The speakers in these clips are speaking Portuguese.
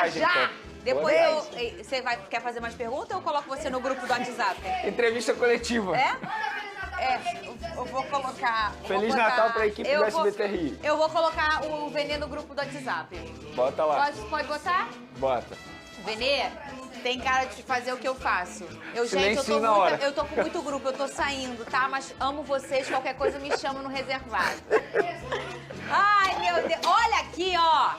mensagem, já! então. Depois você quer fazer mais perguntas ou eu coloco você no grupo do WhatsApp? Entrevista coletiva. Eu vou colocar... Feliz Natal pra equipe do SBT Rio. Eu vou colocar o Venê no grupo do WhatsApp. Bota lá. Pode botar? Bota. Venê, tem cara de fazer o que eu faço. Silêncio Gente, na hora. eu tô com muito grupo, eu tô saindo, tá? Mas amo vocês, qualquer coisa me chama no reservado. Ai, meu Deus. Olha aqui, ó.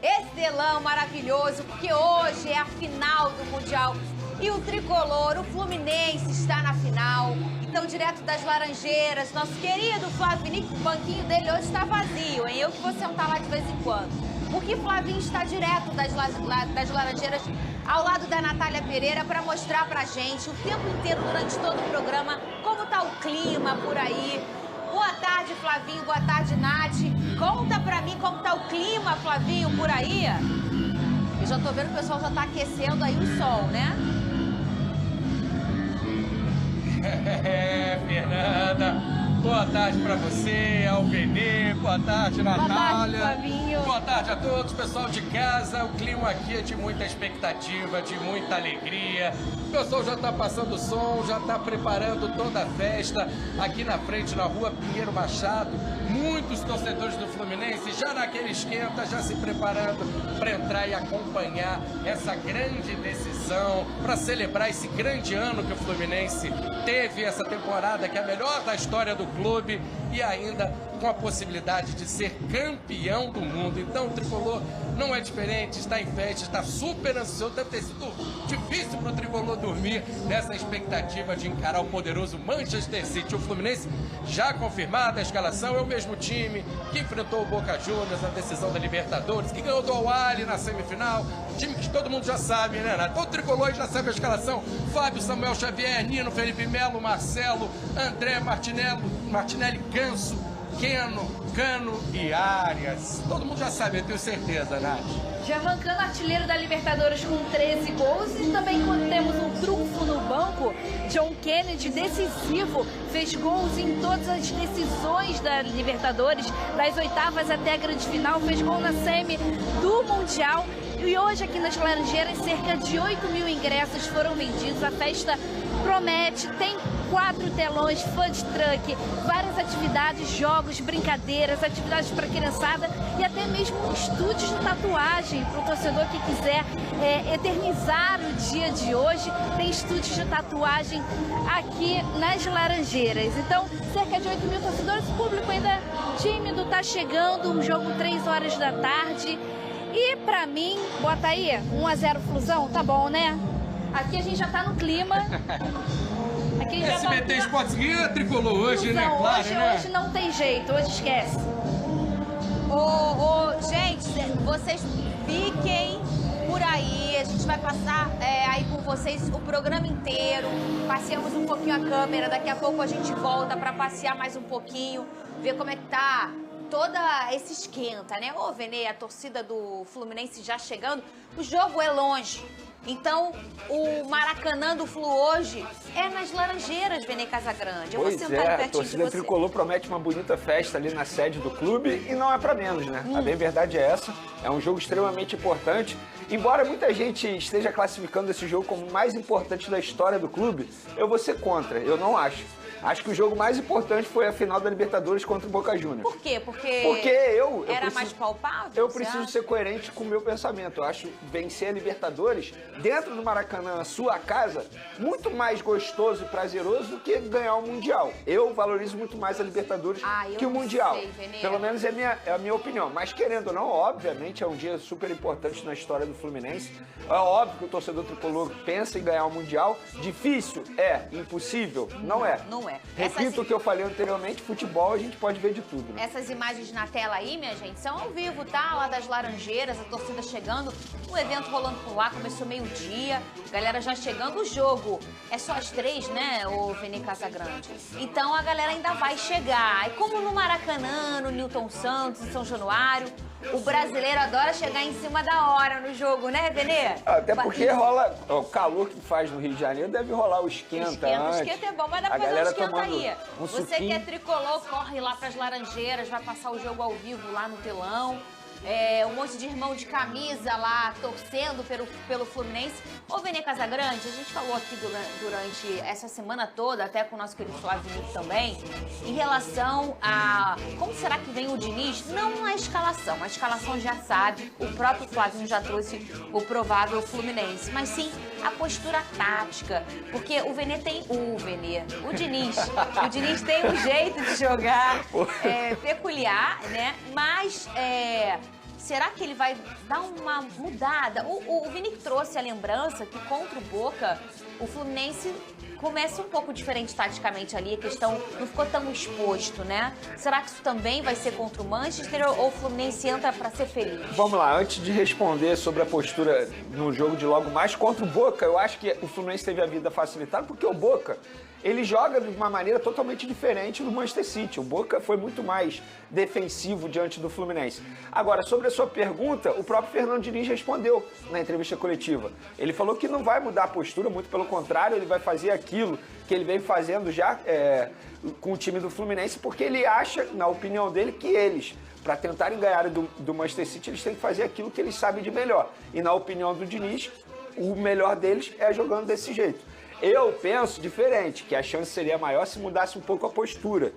Esse telão maravilhoso, porque hoje é a final do Mundial. E o tricolor, o Fluminense, está na final. Então, direto das Laranjeiras, nosso querido Flavinho, o banquinho dele hoje está vazio, hein? Eu que vou sentar lá de vez em quando. Porque Flavinho está direto das Laranjeiras, ao lado da Natália Pereira, para mostrar pra gente o tempo inteiro, durante todo o programa, como tá o clima por aí. Boa tarde, Flavinho. Boa tarde, Nath. Conta pra mim como tá o clima, Flavinho, por aí. Eu já tô vendo que o pessoal já tá aquecendo aí o sol, né? Fernanda. Boa tarde pra você, ao Venê. Boa tarde, Natália. Boa tarde, Flavinho. Boa tarde a todos, pessoal de casa. O clima aqui é de muita expectativa, de muita alegria. O pessoal já tá passando som, já tá preparando toda a festa aqui na frente, na rua Pinheiro Machado. Muitos torcedores do Fluminense já naquele esquenta, já se preparando para entrar e acompanhar essa grande decisão, para celebrar esse grande ano que o Fluminense teve essa temporada, que é a melhor da história do clube, e ainda com a possibilidade de ser campeão do mundo. Então o Tricolor não é diferente, está em festa, está super ansioso. Deve ter sido difícil para o Tricolor dormir nessa expectativa de encarar o poderoso Manchester City. O Fluminense já confirmado a escalação, é o mesmo time que enfrentou o Boca Juniors na decisão da Libertadores, que ganhou do Al-Ahly na semifinal, time que todo mundo já sabe, né, Nath? Todo Tricolor já sabe a escalação: Fábio, Samuel Xavier, Nino, Felipe Melo, Marcelo, André Martinelli, Ganso, Keno, Cano e Arias. Todo mundo já sabe, eu tenho certeza, Nath. Germancano, artilheiro da Libertadores com 13 gols, e também quando temos um trunfo no banco, John Kennedy, decisivo, fez gols em todas as decisões da Libertadores, das oitavas até a grande final, fez gol na semi do Mundial. E hoje aqui nas Laranjeiras, cerca de 8 mil ingressos foram vendidos. A festa promete, tem 4 telões, food truck, várias atividades, jogos, brincadeiras, atividades para criançada e até mesmo estúdios de tatuagem para o torcedor que quiser eternizar o dia de hoje. Tem estúdios de tatuagem aqui nas Laranjeiras. Então, cerca de 8 mil torcedores, o público ainda tímido, tá chegando, um jogo 3 horas da tarde. E pra mim, bota aí, 1-0 Flusão, tá bom, né? Aqui a gente já tá no clima. Aqui já SBT tá... Esportes Guia tricolor hoje, Flusão, né? Claro, né? Hoje não tem jeito, hoje esquece. Gente, vocês fiquem por aí, a gente vai passar aí com vocês o programa inteiro, passeamos um pouquinho a câmera, daqui a pouco a gente volta pra passear mais um pouquinho, ver como é que tá toda esse esquenta, né? Ô, Venê, a torcida do Fluminense já chegando, o jogo é longe. Então, o Maracanã do Flu hoje é nas Laranjeiras, Venê Casagrande. Eu vou sentar ali A pertinho de torcida você. tricolor promete uma bonita festa ali na sede do clube e não é pra menos, né? A bem verdade é essa, é um jogo extremamente importante. Embora muita gente esteja classificando esse jogo como o mais importante da história do clube, eu vou ser contra, eu não acho. Acho que o jogo mais importante foi a final da Libertadores contra o Boca Juniors. Por quê? Porque eu era preciso, mais palpável? Eu você preciso acha? ser coerente com o meu pensamento. Eu acho vencer a Libertadores dentro do Maracanã, sua casa, muito mais gostoso e prazeroso do que ganhar o Mundial. Eu valorizo muito mais a Libertadores que o Mundial. Sei, Venê. Pelo menos é a minha opinião. Mas querendo ou não, obviamente é um dia super importante na história do Fluminense. É óbvio que o torcedor tricolor pensa em ganhar o Mundial. Difícil? É. Impossível? Não é. Não é. Repito o que eu falei anteriormente, futebol a gente pode ver de tudo, né? Essas imagens na tela aí, minha gente, são ao vivo, tá? Lá das Laranjeiras, a torcida chegando, o evento rolando por lá, começou meio-dia, galera já chegando, o jogo é só às 3, né, o Venê Casagrande? Então a galera ainda vai chegar. E como no Maracanã, no Newton Santos, em São Januário, o brasileiro adora chegar em cima da hora no jogo, né, Venê? Até porque rola o calor que faz no Rio de Janeiro, deve rolar o esquenta antes. Esquenta é bom, mas dá pra A fazer um galera esquenta tomando aí. um Você suquinho. que é tricolor, corre lá pras Laranjeiras, vai passar o jogo ao vivo lá no telão. um monte de irmão de camisa lá torcendo pelo Fluminense. Ô, Vene Casagrande, a gente falou aqui durante essa semana toda, até com o nosso querido Flávio Vinicius também, em relação a como será que vem o Diniz, não a escalação já sabe, o próprio Flávio já trouxe o provável Fluminense, mas sim a postura tática, porque o Diniz tem um jeito de jogar peculiar, né? Mas será que ele vai dar uma mudada? O Vini trouxe a lembrança que contra o Boca, o Fluminense começa um pouco diferente taticamente ali, a questão não ficou tão exposto, né? Será que isso também vai ser contra o Manchester ou o Fluminense entra para ser feliz? Vamos lá, antes de responder sobre a postura no jogo de logo mais contra o Boca, eu acho que o Fluminense teve a vida facilitada porque o Boca, ele joga de uma maneira totalmente diferente do Manchester City. O Boca foi muito mais defensivo diante do Fluminense. Agora, sobre a sua pergunta, o próprio Fernando Diniz respondeu na entrevista coletiva. Ele falou que não vai mudar a postura, muito pelo contrário, ele vai fazer aquilo que ele vem fazendo já com o time do Fluminense, porque ele acha, na opinião dele, que eles, para tentarem ganhar do Manchester City, eles têm que fazer aquilo que eles sabem de melhor. E na opinião do Diniz, o melhor deles é jogando desse jeito. Eu penso diferente, que a chance seria maior se mudasse um pouco a postura.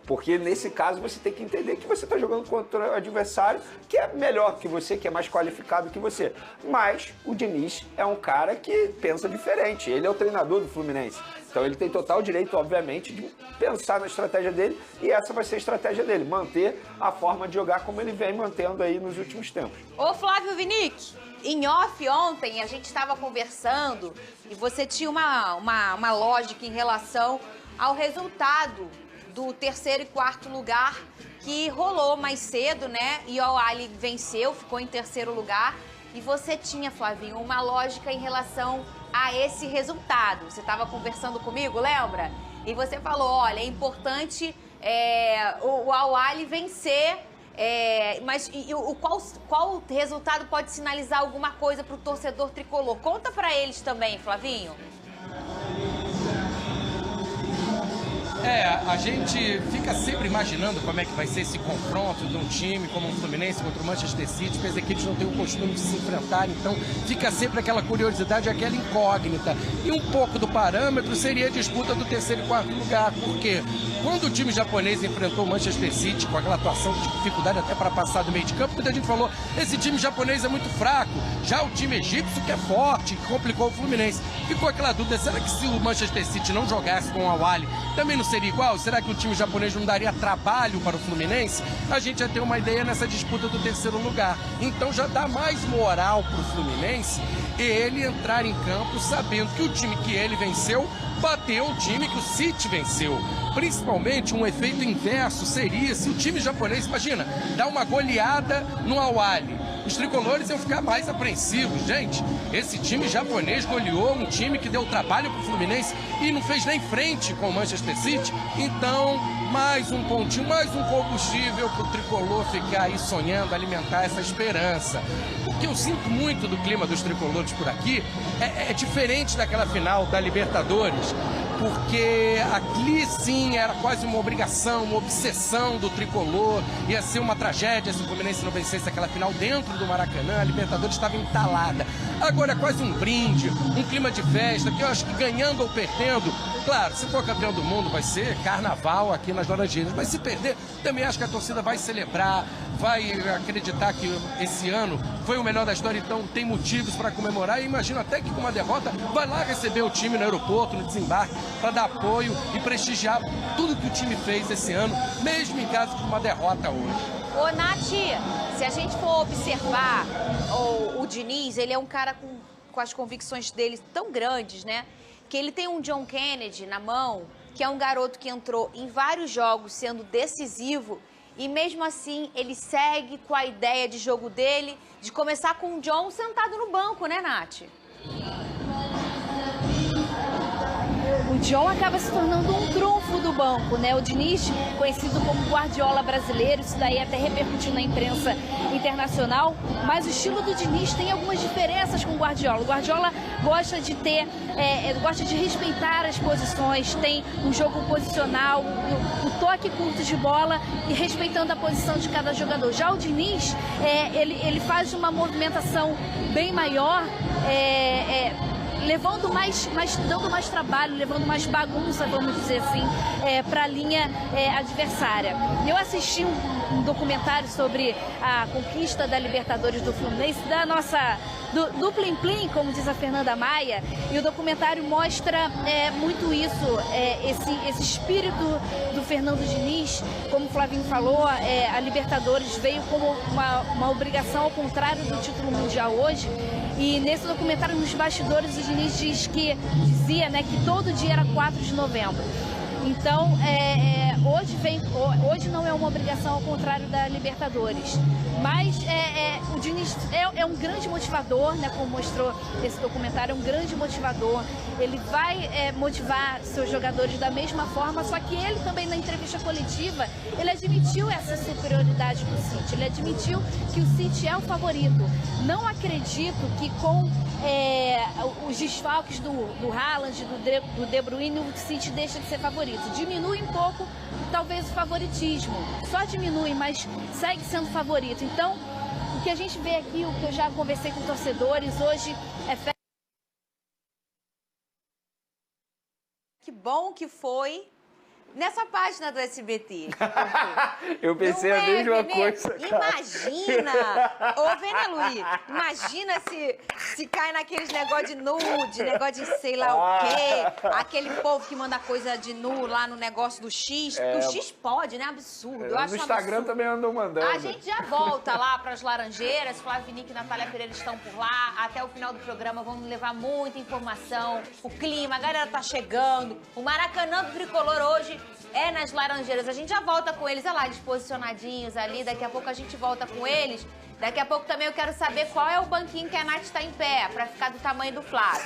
Porque nesse caso você tem que entender que você está jogando contra o adversário que é melhor que você, que é mais qualificado que você. Mas o Diniz é um cara que pensa diferente. Ele é o treinador do Fluminense. Então ele tem total direito, obviamente, de pensar na estratégia dele. E essa vai ser a estratégia dele, manter a forma de jogar como ele vem mantendo aí nos últimos tempos. Ô Flávio Vinic, em off ontem a gente estava conversando e você tinha uma lógica em relação ao resultado do terceiro e quarto lugar que rolou mais cedo, né? E o Al-Ahly venceu, ficou em terceiro lugar. E você tinha, Flavinho, uma lógica em relação a esse resultado. Você estava conversando comigo, lembra? E você falou, olha, é importante o Al-Ahly vencer, mas qual resultado pode sinalizar alguma coisa para o torcedor tricolor? Conta para eles também, Flavinho. A gente fica sempre imaginando como é que vai ser esse confronto de um time como o Fluminense contra o Manchester City, porque as equipes não têm o costume de se enfrentar, então fica sempre aquela curiosidade, aquela incógnita. E um pouco do parâmetro seria a disputa do terceiro e quarto lugar, porque quando o time japonês enfrentou o Manchester City com aquela atuação de dificuldade até para passar do meio de campo, muita gente falou, esse time japonês é muito fraco, já o time egípcio que é forte, que complicou o Fluminense. Ficou aquela dúvida, será que se o Manchester City não jogasse com o Al-Ahly, também não seria igual? Será que o time japonês não daria trabalho para o Fluminense? A gente já tem uma ideia nessa disputa do terceiro lugar. Então já dá mais moral para o Fluminense ele entrar em campo sabendo que o time que ele venceu bateu o time que o City venceu. Principalmente um efeito inverso seria se o time japonês, imagina, dá uma goleada no Al-Ahly. Os tricolores iam ficar mais apreensivos. Gente, esse time japonês goleou um time que deu trabalho pro Fluminense e não fez nem frente com o Manchester City. Então, mais um pontinho, mais um combustível pro tricolor ficar aí sonhando, alimentar essa esperança. O que eu sinto muito do clima dos tricolores por aqui é diferente daquela final da Libertadores, porque aqui sim era quase uma obrigação, uma obsessão do tricolor, ia ser uma tragédia se o Fluminense não vencesse aquela final dentro do Maracanã, a Libertadores estava entalada. Agora é quase um brinde, um clima de festa, que eu acho que ganhando ou perdendo, claro, se for campeão do mundo vai ser carnaval aqui nas Laranjeiras, mas se perder, também acho que a torcida vai celebrar, vai acreditar que esse ano foi o melhor da história, então tem motivos para comemorar, e imagino até que com uma derrota vai lá receber o time no aeroporto, no desembarque, para dar apoio e prestigiar tudo que o time fez esse ano, mesmo em caso de uma derrota hoje. Ô, Nath, se a gente for observar o Diniz, ele é um cara com as convicções dele tão grandes, né? Que ele tem um John Kennedy na mão, que é um garoto que entrou em vários jogos sendo decisivo, e mesmo assim ele segue com a ideia de jogo dele, de começar com o John sentado no banco, né, Nath? O John acaba se tornando um trunfo do banco, né? O Diniz, conhecido como Guardiola brasileiro, isso daí até repercutiu na imprensa internacional, mas o estilo do Diniz tem algumas diferenças com o Guardiola. O Guardiola gosta de gosta de respeitar as posições, tem um jogo posicional, o toque curto de bola e respeitando a posição de cada jogador. Já o Diniz, ele faz uma movimentação bem maior, levando dando mais trabalho, levando mais bagunça, vamos dizer assim, para a linha adversária. Eu assisti um documentário sobre a conquista da Libertadores do Fluminense, do Plim Plim, como diz a Fernanda Maia, e o documentário mostra muito isso, esse espírito do Fernando Diniz. Como o Flavinho falou, a Libertadores veio como uma obrigação, ao contrário do título mundial hoje. E nesse documentário, nos bastidores, o Diniz dizia, né, que todo dia era 4 de novembro. Então, hoje não é uma obrigação, ao contrário da Libertadores. Mas o Diniz é um grande motivador, né, como mostrou esse documentário, é um grande motivador. Ele vai motivar seus jogadores da mesma forma, só que ele também, na entrevista coletiva, ele admitiu essa superioridade do City. Ele admitiu que o City é o favorito. Não acredito que com os desfalques do Haaland, do De Bruyne, o City deixa de ser favorito. Diminui um pouco, talvez, o favoritismo. Só diminui, mas segue sendo favorito. Então, o que a gente vê aqui, o que eu já conversei com torcedores, hoje é... Que bom que foi nessa página do SBT. Eu pensei a mesma coisa, cara. Imagina! Ô, Vene Luiz, imagina se cai naqueles negócio de nude, negócio de sei lá o quê. Aquele povo que manda coisa de nu lá no negócio do X. Do X pode, né? Absurdo. Eu acho no Instagram absurdo. também andam mandando. A gente já volta lá para as Laranjeiras. Flávio Vinick e Natália Pereira estão por lá. Até o final do programa vamos levar muita informação. O clima, a galera tá chegando. O Maracanã do Tricolor hoje é nas Laranjeiras. A gente já volta com eles, olha lá, eles posicionadinhos ali. Daqui a pouco a gente volta com eles. Daqui a pouco também eu quero saber qual é o banquinho que a Nath está em pé, pra ficar do tamanho do Flávio.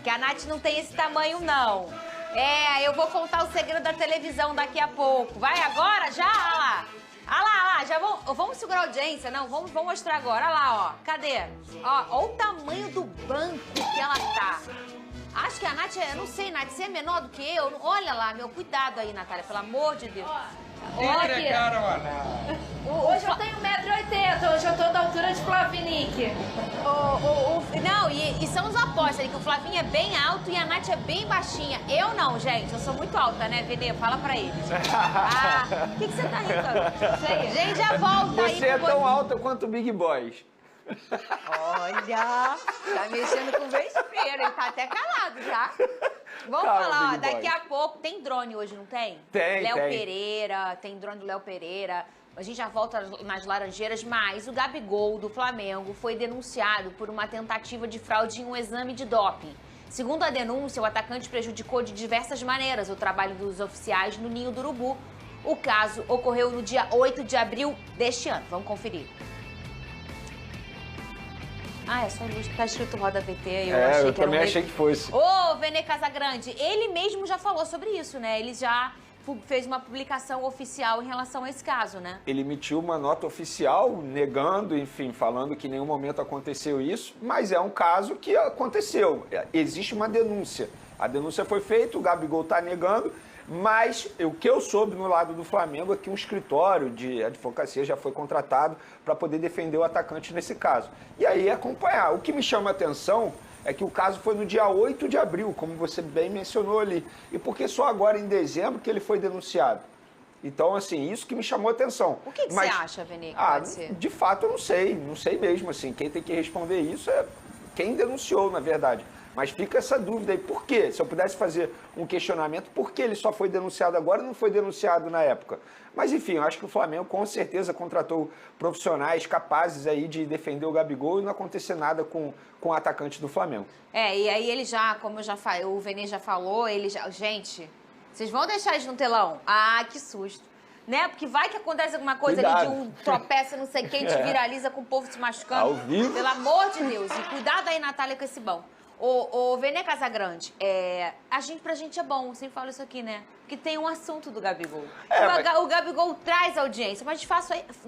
Que a Nath não tem esse tamanho, não. Eu vou contar o segredo da televisão daqui a pouco. Vai agora? Já? Olha lá. Olha lá, já vamos segurar a audiência, não? Vamos mostrar agora. Olha lá, ó. Cadê? Ó o tamanho do banco que ela tá. Acho que a Nath, não sei, Nath, você é menor do que eu? Olha lá, meu, cuidado aí, Natália, pelo amor de Deus. Olha aqui. Hoje eu tenho 1,80 m, hoje eu tô da altura de Flávio Vinick. Não, e são os opostos ali, que o Flavinho é bem alto e a Nath é bem baixinha. Eu não, gente, eu sou muito alta, né, Vene? Fala pra eles. O que você tá rindo? Gente, já volta aí. Você é tão alta quanto o Big Boys. Olha, tá mexendo com vespeiro, ele tá até calado, tá? Vamos falar, ó, daqui a pouco, tem drone hoje, não tem? Tem, Léo Pereira, tem drone do Léo Pereira, a gente já volta nas Laranjeiras, mas o Gabigol do Flamengo foi denunciado por uma tentativa de fraude em um exame de doping. Segundo a denúncia, o atacante prejudicou de diversas maneiras o trabalho dos oficiais no Ninho do Urubu. O caso ocorreu no dia 8 de abril deste ano. Vamos conferir. É só luz, tá escrito Roda VT, eu também achei que fosse. Ô, Vene Casagrande, ele mesmo já falou sobre isso, né? Ele já fez uma publicação oficial em relação a esse caso, né? Ele emitiu uma nota oficial negando, enfim, falando que em nenhum momento aconteceu isso, mas é um caso que aconteceu. Existe uma denúncia. A denúncia foi feita, o Gabigol tá negando, mas o que eu soube no lado do Flamengo é que um escritório de advocacia já foi contratado para poder defender o atacante nesse caso. E aí acompanhar. O que me chama a atenção é que o caso foi no dia 8 de abril, como você bem mencionou ali. E porque só agora em dezembro que ele foi denunciado. Então, assim, isso que me chamou a atenção. O que você acha, Vene, que pode ser? De fato, eu não sei mesmo, assim. Quem tem que responder isso é quem denunciou, na verdade. Mas fica essa dúvida aí, por quê? Se eu pudesse fazer um questionamento, por que ele só foi denunciado agora e não foi denunciado na época? Mas enfim, eu acho que o Flamengo com certeza contratou profissionais capazes aí de defender o Gabigol e não acontecer nada com o atacante do Flamengo. E aí ele já, como eu já falei, o Vene já falou, ele já... Gente, vocês vão deixar isso no telão? Que susto. Né? Porque vai que acontece alguma coisa ali de um tropeça, não sei quem, te viraliza com o povo se machucando. Ao vivo. Pelo amor de Deus. E cuidado aí, Natália, com esse bom. Ô, Vene Casagrande, pra gente é bom, sempre falo isso aqui, né? Porque tem um assunto do Gabigol. O Gabigol traz audiência, mas de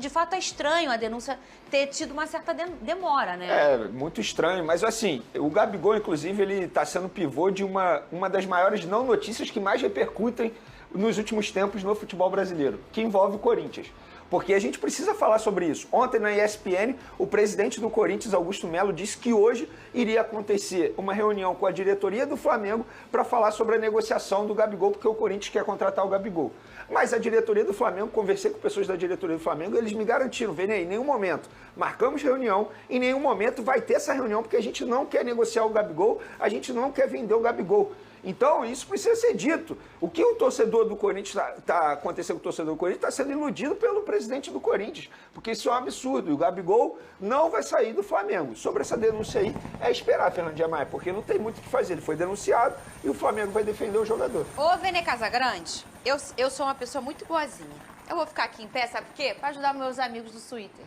fato é estranho a denúncia ter tido uma certa demora, né? É, muito estranho, mas assim, o Gabigol, inclusive, ele está sendo pivô de uma das maiores não notícias que mais repercutem nos últimos tempos no futebol brasileiro, que envolve o Corinthians. Porque a gente precisa falar sobre isso. Ontem na ESPN, o presidente do Corinthians, Augusto Melo, disse que hoje iria acontecer uma reunião com a diretoria do Flamengo para falar sobre a negociação do Gabigol, porque o Corinthians quer contratar o Gabigol. Mas a diretoria do Flamengo, conversei com pessoas da diretoria do Flamengo, eles me garantiram, Vene, em nenhum momento marcamos reunião, em nenhum momento vai ter essa reunião, porque a gente não quer negociar o Gabigol, a gente não quer vender o Gabigol. Então, isso precisa ser dito. O que o torcedor do Corinthians está acontecendo com o torcedor do Corinthians está sendo iludido pelo presidente do Corinthians, porque isso é um absurdo. E o Gabigol não vai sair do Flamengo. Sobre essa denúncia aí, é esperar, Fernando de Amaia, porque não tem muito o que fazer. Ele foi denunciado e o Flamengo vai defender o jogador. Ô, Vene Casagrande, eu sou uma pessoa muito boazinha. Eu vou ficar aqui em pé, sabe por quê? Para ajudar meus amigos do Twitter.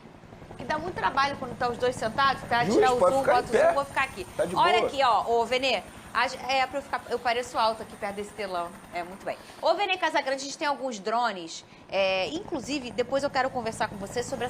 Que dá muito trabalho quando estão os dois sentados, para tirar o zoom, bota o zoom, eu vou ficar aqui. Tá de Olha boa. aqui, ó, ô, Vene. Eu pareço alto aqui perto desse telão. Muito bem. Ô, Vene Casagrande, a gente tem alguns drones. Inclusive, depois eu quero conversar com você sobre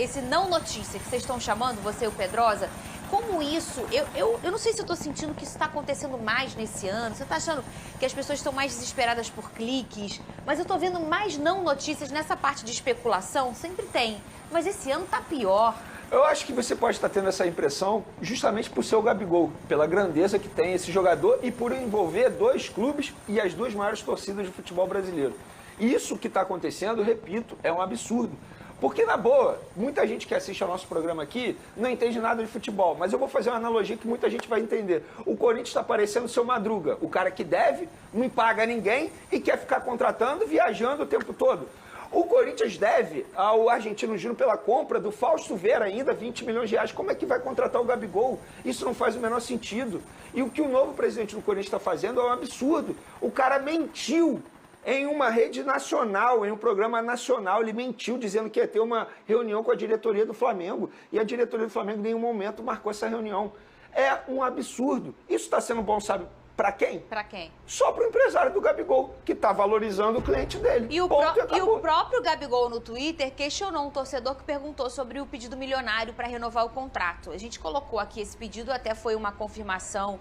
esse não notícia que vocês estão chamando, você e o Pedrosa. Como isso, eu não sei se eu estou sentindo que isso está acontecendo mais nesse ano. Você está achando que as pessoas estão mais desesperadas por cliques? Mas eu estou vendo mais não notícias nessa parte de especulação. Sempre tem. Mas esse ano tá pior. Eu acho que você pode estar tendo essa impressão justamente por ser o Gabigol, pela grandeza que tem esse jogador e por envolver dois clubes e as duas maiores torcidas do futebol brasileiro. Isso que está acontecendo, repito, é um absurdo. Porque, na boa, muita gente que assiste ao nosso programa aqui não entende nada de futebol, mas eu vou fazer uma analogia que muita gente vai entender. O Corinthians está parecendo o seu Madruga, o cara que deve, não paga ninguém e quer ficar contratando, viajando o tempo todo. O Corinthians deve ao Argentino Júnior pela compra do Fausto Vera ainda 20 milhões de reais. Como é que vai contratar o Gabigol? Isso não faz o menor sentido. E o que o novo presidente do Corinthians está fazendo é um absurdo. O cara mentiu em uma rede nacional, em um programa nacional. Ele mentiu dizendo que ia ter uma reunião com a diretoria do Flamengo. E a diretoria do Flamengo em nenhum momento marcou essa reunião. É um absurdo. Isso está sendo bom, sabe? Para quem? Para quem? Só para o empresário do Gabigol, que está valorizando o cliente dele. E o próprio Gabigol no Twitter questionou um torcedor que perguntou sobre o pedido milionário para renovar o contrato. A gente colocou aqui esse pedido, até foi uma confirmação,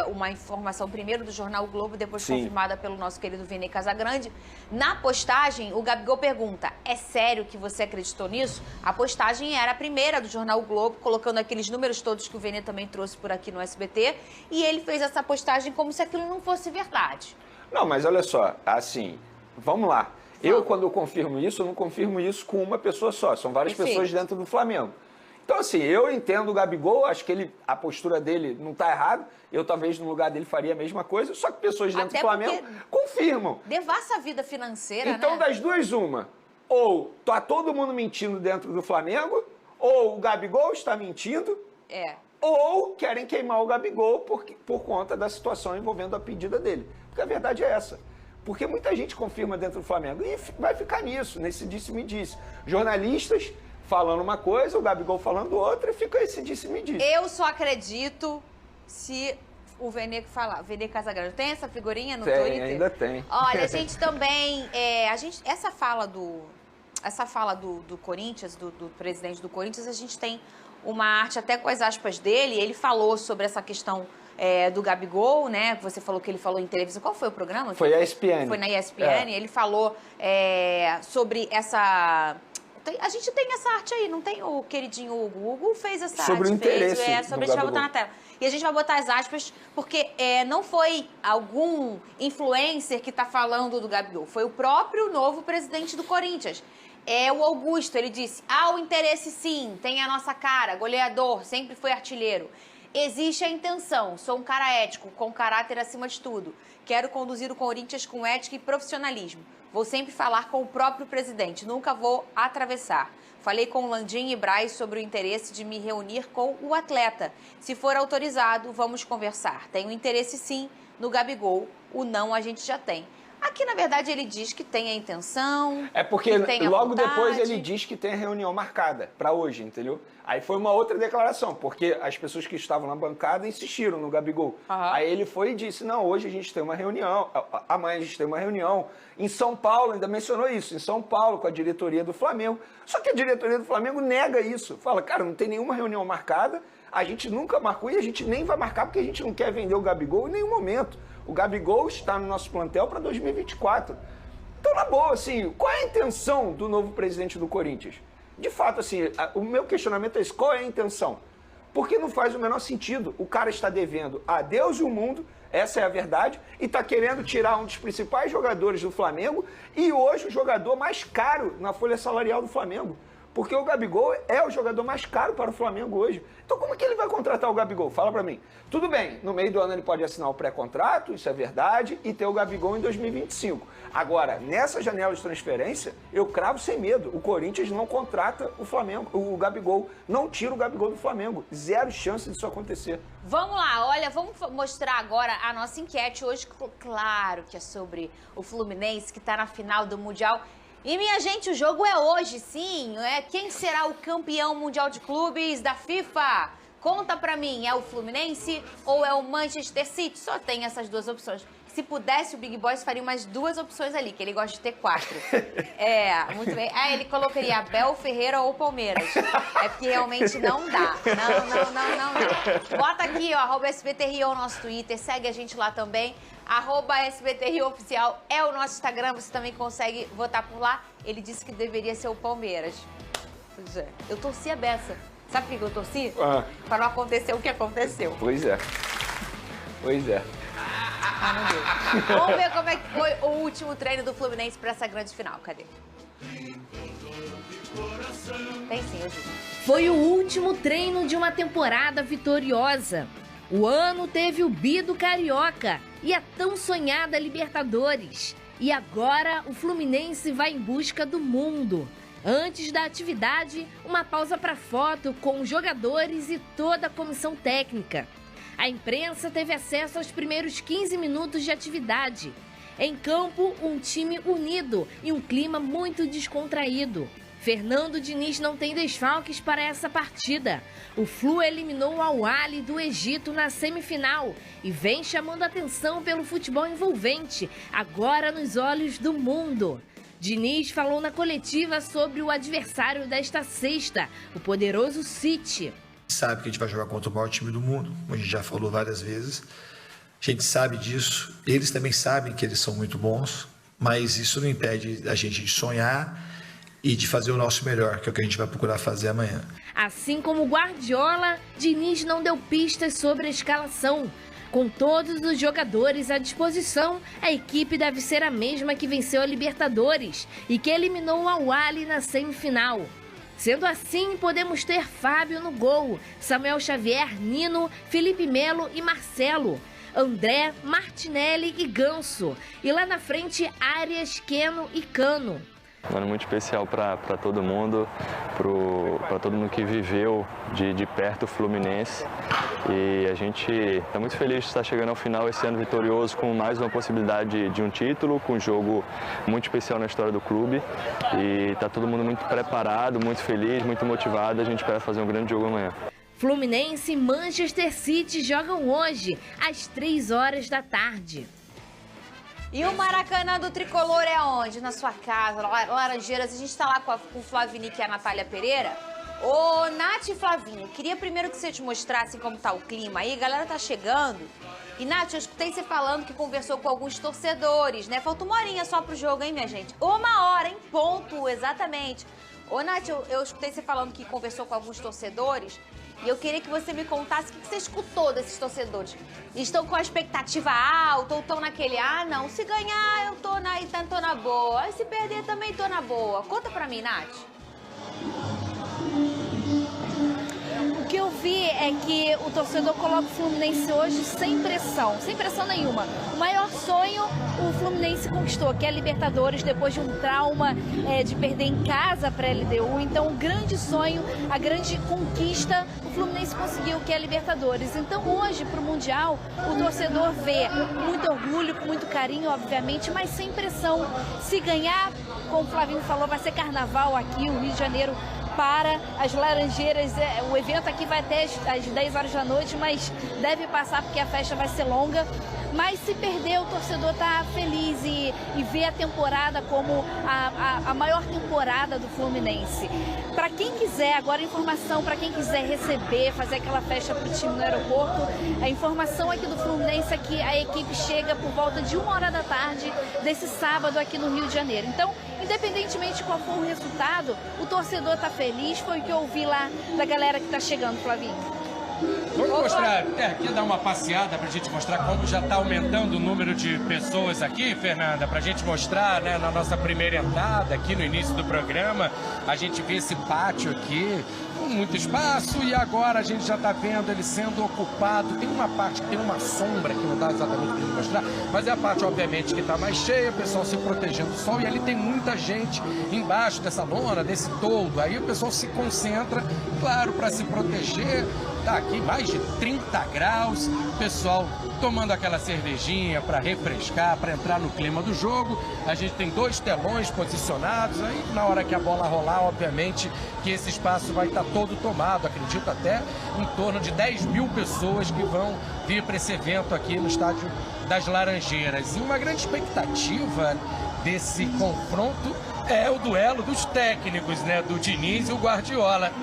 uma informação primeiro do Jornal o Globo, depois confirmada pelo nosso querido Vene Casagrande. Na postagem, o Gabigol pergunta, é sério que você acreditou nisso? A postagem era a primeira do Jornal o Globo, colocando aqueles números todos que o Vene também trouxe por aqui no SBT, e ele fez essa postagem como se aquilo não fosse verdade. Não, mas olha só, assim, vamos lá. Quando eu confirmo isso, eu não confirmo isso com uma pessoa só. São várias pessoas dentro do Flamengo. Então, assim, eu entendo o Gabigol, acho que a postura dele não está errada. Eu, talvez, no lugar dele, faria a mesma coisa. Só que pessoas dentro do Flamengo confirmam. Devassa a vida financeira, então, né? das duas, uma. Ou tá todo mundo mentindo dentro do Flamengo, ou o Gabigol está mentindo. Ou querem queimar o Gabigol por conta da situação envolvendo a pedida dele. Porque a verdade é essa. Porque muita gente confirma dentro do Flamengo e vai ficar nisso, nesse disse-me-disse. Jornalistas falando uma coisa, o Gabigol falando outra, e fica esse disse-me-disse. Eu só acredito se o Vene falar. Vene Casagrande tem essa figurinha no Twitter? Ainda tem. Olha, a gente também... essa fala do Corinthians, do presidente do Corinthians, a gente tem uma arte até com as aspas dele. Ele falou sobre essa questão do Gabigol, né? Você falou que ele falou em televisão. Qual foi o programa? Foi a ESPN. Foi na ESPN. Ele falou sobre essa... A gente tem essa arte aí, não tem o queridinho Hugo? O Hugo fez essa arte. Sobre o interesse sobre a gente vai botar na tela. E a gente vai botar as aspas, porque não foi algum influencer que está falando do Gabigol. Foi o próprio novo presidente do Corinthians. O Augusto, ele disse, o interesse sim, tem a nossa cara, goleador, sempre foi artilheiro. Existe a intenção, sou um cara ético, com caráter acima de tudo. Quero conduzir o Corinthians com ética e profissionalismo. Vou sempre falar com o próprio presidente, nunca vou atravessar. Falei com o Landim e Braz sobre o interesse de me reunir com o atleta. Se for autorizado, vamos conversar. Tenho interesse sim no Gabigol, o não a gente já tem. Aqui, na verdade, ele diz que tem a intenção. É porque que tem a logo vontade. depois ele diz que tem a reunião marcada para hoje, entendeu? Aí foi uma outra declaração, porque as pessoas que estavam na bancada insistiram no Gabigol. Aí ele foi e disse, não, hoje a gente tem uma reunião, amanhã a gente tem uma reunião. Em São Paulo, ainda mencionou isso, em São Paulo, com a diretoria do Flamengo. Só que a diretoria do Flamengo nega isso. Fala, cara, não tem nenhuma reunião marcada, a gente nunca marcou e a gente nem vai marcar porque a gente não quer vender o Gabigol em nenhum momento. O Gabigol está no nosso plantel para 2024. Então, na boa, assim, qual é a intenção do novo presidente do Corinthians? De fato, assim, o meu questionamento é esse, qual é a intenção? Porque não faz o menor sentido. O cara está devendo a Deus e o mundo, essa é a verdade, e está querendo tirar um dos principais jogadores do Flamengo e hoje o jogador mais caro na folha salarial do Flamengo. Porque o Gabigol é o jogador mais caro para o Flamengo hoje. Então como é que ele vai contratar o Gabigol? Fala pra mim. Tudo bem, no meio do ano ele pode assinar o pré-contrato, isso é verdade, e ter o Gabigol em 2025. Agora, nessa janela de transferência, eu cravo sem medo. O Corinthians não contrata o Flamengo, o Gabigol. Não tira o Gabigol do Flamengo. Zero chance disso acontecer. Vamos lá, olha, vamos mostrar agora a nossa enquete hoje. Claro que é sobre o Fluminense, que está na final do Mundial. E, minha gente, o jogo é hoje, sim. Quem será o campeão mundial de clubes da FIFA? Conta pra mim, é o Fluminense ou é o Manchester City? Só tem essas duas opções. Se pudesse, o Big Boys faria umas duas opções ali, que ele gosta de ter 4. Muito bem. Ele colocaria Abel, Ferreira ou Palmeiras. É porque realmente não dá. Não. Bota aqui, ó, @SBTRio, o nosso Twitter. Segue a gente lá também. @SBTRio Oficial é o nosso Instagram. Você também consegue votar por lá. Ele disse que deveria ser o Palmeiras. Pois é. Eu torci a beça. Sabe por que eu torci? Para não acontecer o que aconteceu. Pois é. Meu Deus. Vamos ver como é que foi o último treino do Fluminense para essa grande final. Cadê? Tem sim, eu digo. Foi o último treino de uma temporada vitoriosa. O ano teve o bi do Carioca e a tão sonhada Libertadores. E agora o Fluminense vai em busca do mundo. Antes da atividade, uma pausa para foto com os jogadores e toda a comissão técnica. A imprensa teve acesso aos primeiros 15 minutos de atividade. Em campo, um time unido e um clima muito descontraído. Fernando Diniz não tem desfalques para essa partida. O Flu eliminou o Al-Ahly do Egito na semifinal e vem chamando atenção pelo futebol envolvente, agora nos olhos do mundo. Diniz falou na coletiva sobre o adversário desta sexta, o poderoso City. Sabe que a gente vai jogar contra o maior time do mundo, como a gente já falou várias vezes. A gente sabe disso, eles também sabem que eles são muito bons, mas isso não impede a gente de sonhar e de fazer o nosso melhor, que é o que a gente vai procurar fazer amanhã. Assim como Guardiola, Diniz não deu pistas sobre a escalação. Com todos os jogadores à disposição, a equipe deve ser a mesma que venceu a Libertadores e que eliminou o Al-Ahly na semifinal. Sendo assim, podemos ter Fábio no gol, Samuel Xavier, Nino, Felipe Melo e Marcelo, André, Martinelli e Ganso. E lá na frente, Arias, Keno e Cano. Um ano muito especial para todo mundo, para todo mundo que viveu de perto o Fluminense. E a gente está muito feliz de estar chegando ao final esse ano vitorioso com mais uma possibilidade de um título, com um jogo muito especial na história do clube. E está todo mundo muito preparado, muito feliz, muito motivado. A gente espera fazer um grande jogo amanhã. Fluminense e Manchester City jogam hoje, às 15h. E o Maracanã do Tricolor é onde? Na sua casa, Laranjeiras. A gente tá lá com o Flavinique e a Natália Pereira. Ô, Nath e Flavinho, queria primeiro que você te mostrasse como tá o clima aí. A galera tá chegando. E, Nath, eu escutei você falando que conversou com alguns torcedores, né? Falta uma horinha só pro jogo, hein, minha gente? 1h, hein? Ponto, exatamente. Ô, Nath, eu escutei você falando que conversou com alguns torcedores. E eu queria que você me contasse o que você escutou desses torcedores. Estão com a expectativa alta ou estão naquele, não, se ganhar eu tô na boa, se perder também tô na boa. Conta pra mim, Nath. O que eu vi é que o torcedor coloca o Fluminense hoje sem pressão nenhuma. O maior sonho o Fluminense conquistou, que é a Libertadores, depois de um trauma de perder em casa para a LDU. Então, o grande sonho, a grande conquista, o Fluminense conseguiu, que é a Libertadores. Então hoje, para o Mundial, o torcedor vê muito orgulho, com muito carinho, obviamente, mas sem pressão. Se ganhar, como o Flavinho falou, vai ser carnaval aqui, o Rio de Janeiro para as Laranjeiras. O evento aqui vai até às 10 horas da noite, mas deve passar porque a festa vai ser longa. Mas se perder, o torcedor está feliz e vê a temporada como a maior temporada do Fluminense. Para quem quiser, agora informação, para quem quiser receber, fazer aquela festa para o time no aeroporto, a informação aqui do Fluminense é que a equipe chega por volta de 1h da tarde desse sábado aqui no Rio de Janeiro. Então, independentemente de qual for o resultado, o torcedor está feliz, foi o que eu ouvi lá da galera que está chegando, Flavinho. Vamos mostrar, aqui dar uma passeada pra gente mostrar como já tá aumentando o número de pessoas aqui, Fernanda, pra gente mostrar, né, na nossa primeira entrada aqui no início do programa, a gente vê esse pátio aqui com muito espaço e agora a gente já tá vendo ele sendo ocupado. Tem uma parte que tem uma sombra que não dá exatamente pra mostrar, mas é a parte, obviamente, que tá mais cheia, o pessoal se protegendo do sol e ali tem muita gente embaixo dessa lona, desse toldo. Aí o pessoal se concentra, claro, para se proteger. Tá aqui mais de 30 graus, pessoal tomando aquela cervejinha para refrescar, para entrar no clima do jogo. A gente tem 2 telões posicionados, aí na hora que a bola rolar, obviamente que esse espaço vai estar todo tomado, acredito até em torno de 10 mil pessoas que vão vir para esse evento aqui no Estádio das Laranjeiras. E uma grande expectativa desse confronto é o duelo dos técnicos, né, do Diniz e o Guardiola.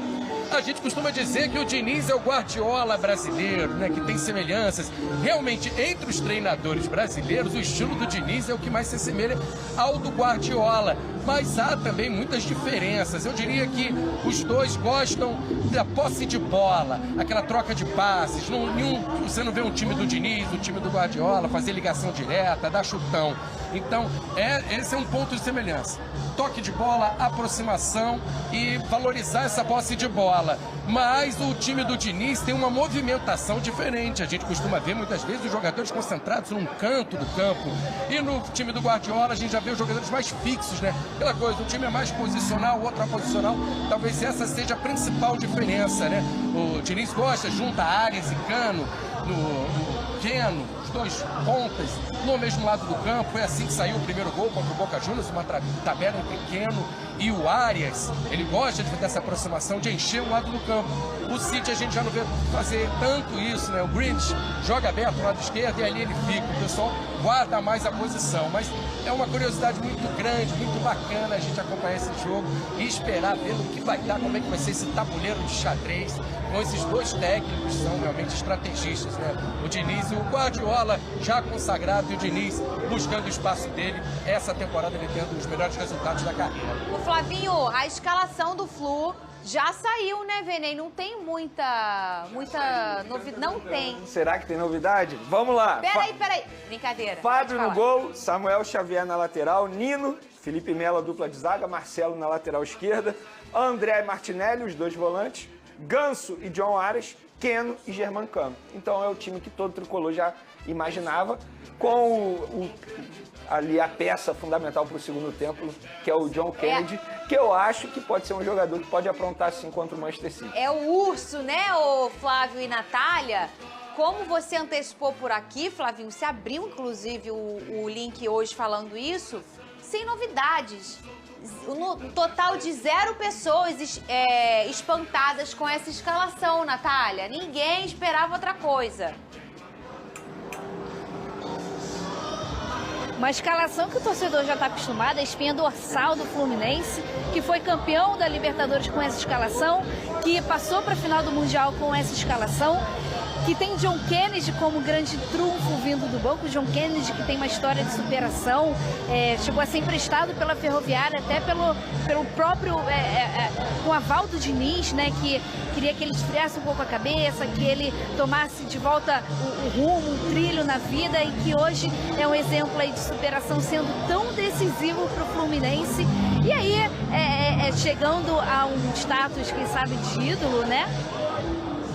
A gente costuma dizer que o Diniz é o Guardiola brasileiro, né, que tem semelhanças. Realmente, entre os treinadores brasileiros, o estilo do Diniz é o que mais se assemelha ao do Guardiola. Mas há também muitas diferenças. Eu diria que os dois gostam da posse de bola, aquela troca de passes. Você não vê um time do Diniz, um time do Guardiola fazer ligação direta, dar chutão. Então, esse é um ponto de semelhança. Toque de bola, aproximação e valorizar essa posse de bola. Mas o time do Diniz tem uma movimentação diferente. A gente costuma ver muitas vezes os jogadores concentrados num canto do campo. E no time do Guardiola a gente já vê os jogadores mais fixos, né? Aquela coisa, um time é mais posicional, o outro é posicional. Talvez essa seja a principal diferença, né? O Diniz gosta, junta Arias e Cano no Keno, os 2 pontas, no mesmo lado do campo. Foi assim que saiu o primeiro gol contra o Boca Juniors, uma tabela entre Keno e o Arias. Ele gosta de fazer essa aproximação, de encher um lado do campo. O City a gente já não vê fazer tanto isso, né? O Grealish joga aberto no lado esquerdo e ali ele fica. O pessoal guarda mais a posição. Mas é uma curiosidade muito grande, muito bacana a gente acompanhar esse jogo e esperar ver o que vai dar, como é que vai ser esse tabuleiro de xadrez com esses 2 técnicos que são realmente estrategistas, né? O Diniz e o Guardiola já consagrado e o Diniz buscando o espaço dele. Essa temporada ele tendo os melhores resultados da carreira. O Flavinho, a escalação do Flu já saiu, né, Venei? Não tem muita novidade. Não tem. Será que tem novidade? Vamos lá. Peraí. Brincadeira. Fábio no gol, Samuel Xavier na lateral, Nino, Felipe Melo, dupla de zaga, Marcelo na lateral esquerda, André Martinelli, os 2 volantes, Ganso e John Arias, Keno e Germancano. Então é o time que todo tricolor já imaginava, com ali a peça fundamental para o segundo tempo, que é o John Kennedy, que eu acho que pode ser um jogador que pode aprontar sim contra o Manchester City. É o urso, né, o Flávio e Natália? Como você antecipou por aqui, Flavinho, você abriu inclusive o link hoje falando isso, sem novidades. No total de 0 pessoas espantadas com essa escalação, Natália. Ninguém esperava outra coisa. Uma escalação que o torcedor já está acostumado, a espinha dorsal do Fluminense, que foi campeão da Libertadores com essa escalação, que passou para a final do Mundial com essa escalação, que tem John Kennedy como grande trunfo vindo do banco. John Kennedy, que tem uma história de superação, chegou a ser emprestado pela Ferroviária, até pelo próprio, com o aval do Diniz, né, que queria que ele esfriasse um pouco a cabeça, que ele tomasse de volta o rumo, o trilho na vida, e que hoje é um exemplo aí de superação, sendo tão decisivo para o Fluminense. E aí, chegando a um status, quem sabe, de ídolo, né?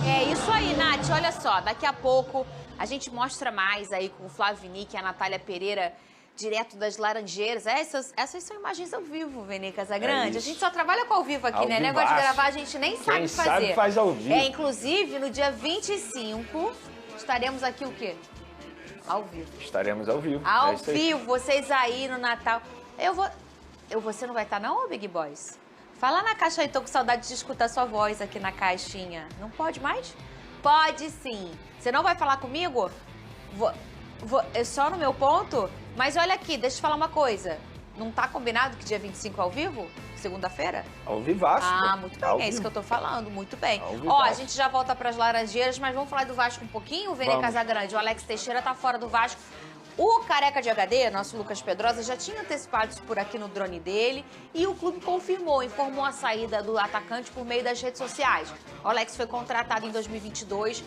É isso aí, Nath. Olha só, daqui a pouco a gente mostra mais aí com o Flávio Vinick e a Natália Pereira direto das Laranjeiras. Essas são imagens ao vivo, Vene Casagrande. A isso. gente só trabalha com ao vivo aqui, Ao né? Negócio de vivaço. gravar a gente nem sabe Quem fazer. sabe faz ao vivo. Inclusive, no dia 25, estaremos aqui o quê? Ao vivo. Estaremos ao vivo. Ao É isso aí. vivo, vocês aí no Natal. Você não vai estar não, Big Boys? Fala na caixa aí, tô com saudade de escutar sua voz aqui na caixinha. Não pode mais? Pode sim. Você não vai falar comigo? É só no meu ponto? Mas olha aqui, deixa eu te falar uma coisa. Não tá combinado que dia 25 é ao vivo? Segunda-feira? Ao vivaço. Ah, pô. muito bem, Ao é isso vivo. que eu tô falando, muito bem. Ao Ó, vivaço. a gente já volta pras Laranjeiras, mas vamos falar do Vasco um pouquinho, Vene Vamos. Casagrande. O Alex Teixeira tá fora do Vasco. O Careca de HD, nosso Lucas Pedrosa, já tinha antecipado isso por aqui no drone dele e o clube informou a saída do atacante por meio das redes sociais. O Alex foi contratado em 2022